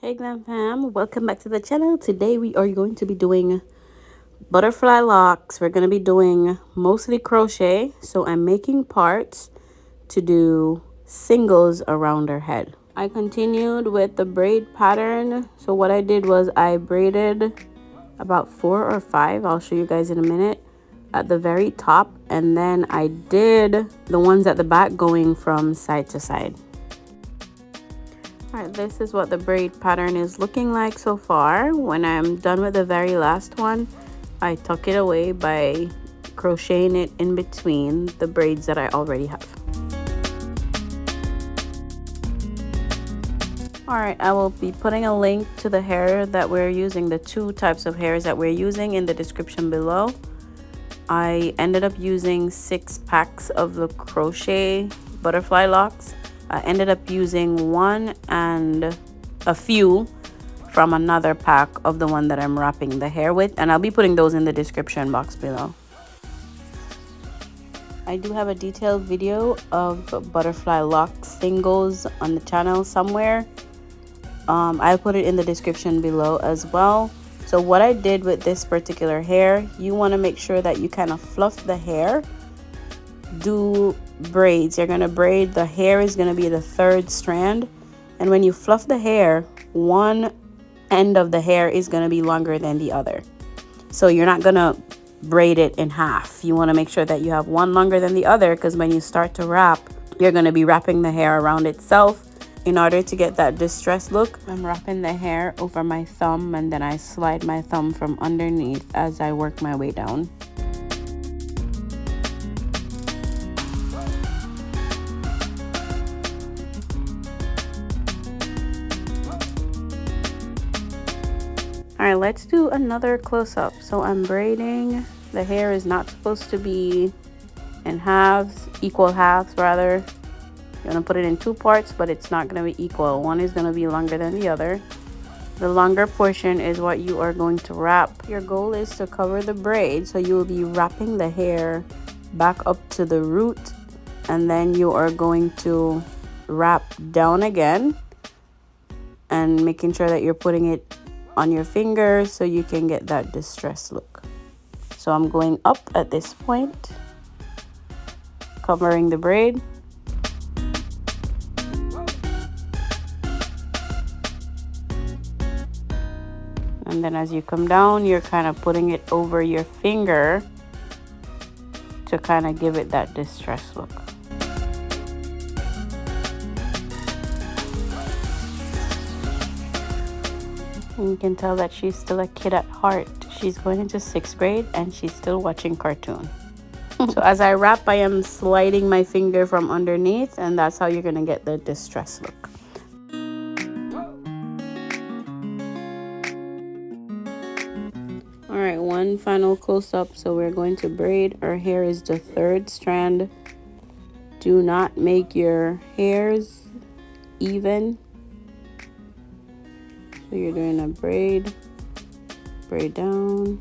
Hey GlamFam, welcome back to the channel. Today we are going to be doing butterfly locks. We're going to be doing mostly crochet, so I'm making parts to do singles around her head. I continued with the braid pattern. So what I did was I braided about 4 or 5, I'll show you guys in a minute, at the very top, and then I did the ones at the back going from side to side. Alright, this is what the braid pattern is looking like so far. When I'm done with the very last one, I tuck it away by crocheting it in between the braids that I already have. Alright, I will be putting a link to the hair that we're using, the 2 types of hairs that we're using, in the description below. I ended up using 6 packs of the crochet butterfly locks. I ended up using 1 and a few from another pack of the one that I'm wrapping the hair with, and I'll be putting those in the description box below. I do have a detailed video of butterfly lock singles on the channel somewhere. I'll put it in the description below as well. So what I did with this particular hair, you want to make sure that you kind of fluff the hair. Do braids. You're going to braid. The hair is going to be the 3rd strand, and when you fluff the hair, one end of the hair is going to be longer than the other, so you're not going to braid it in half. You want to make sure that you have one longer than the other, because when you start to wrap, you're going to be wrapping the hair around itself. In order to get that distressed look, I'm wrapping the hair over my thumb, and then I slide my thumb from underneath as I work my way down. Alright, let's do another close-up. So I'm braiding. The hair is not supposed to be in halves, equal halves rather. You're going to put it in 2 parts, but it's not going to be equal. One is going to be longer than the other. The longer portion is what you are going to wrap. Your goal is to cover the braid, so you will be wrapping the hair back up to the root, and then you are going to wrap down again and making sure that you're putting it on your fingers so you can get that distressed look. So I'm going up at this point, covering the braid. And then as you come down, you're kind of putting it over your finger to kind of give it that distressed look. And you can tell that she's still a kid at heart. She's going into 6th grade and she's still watching cartoon. So as I wrap, I am sliding my finger from underneath, and that's how you're going to get the distressed look. Alright, one final close-up. So we're going to braid. Our hair is the 3rd strand. Do not make your hairs even. So you're doing a braid down,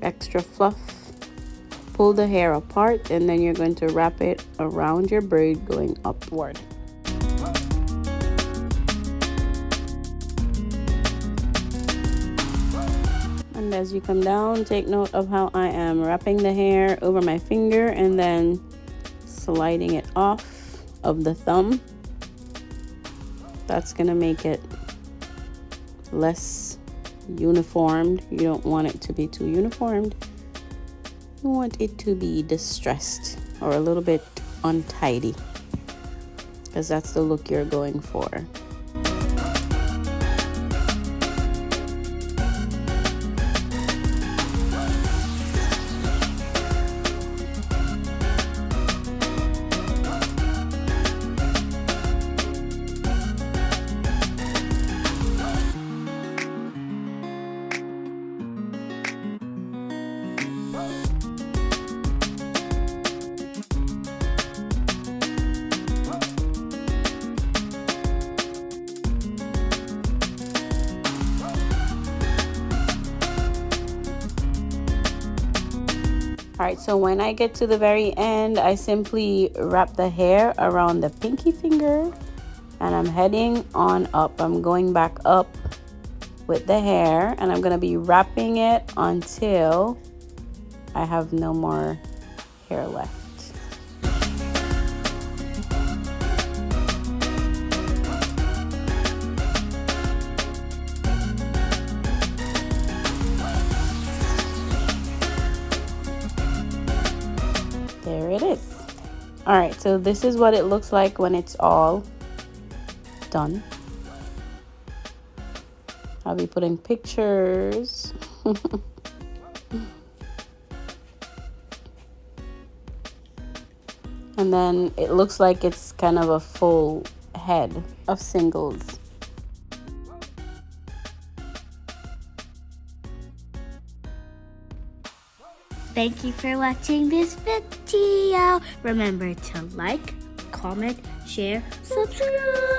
extra fluff, pull the hair apart, and then you're going to wrap it around your braid going upward. And as you come down, take note of how I am wrapping the hair over my finger and then sliding it off of the thumb. That's gonna make it less uniformed. You don't want it to be too uniformed. You want it to be distressed or a little bit untidy, because that's the look you're going for. Alright, so when I get to the very end, I simply wrap the hair around the pinky finger and I'm heading on up. I'm going back up with the hair and I'm going to be wrapping it until I have no more hair left. There it is. All right, so this is what it looks like when it's all done. I'll be putting pictures. And then it looks like it's kind of a full head of singles. Thank you for watching this video. Remember to like, comment, share, subscribe.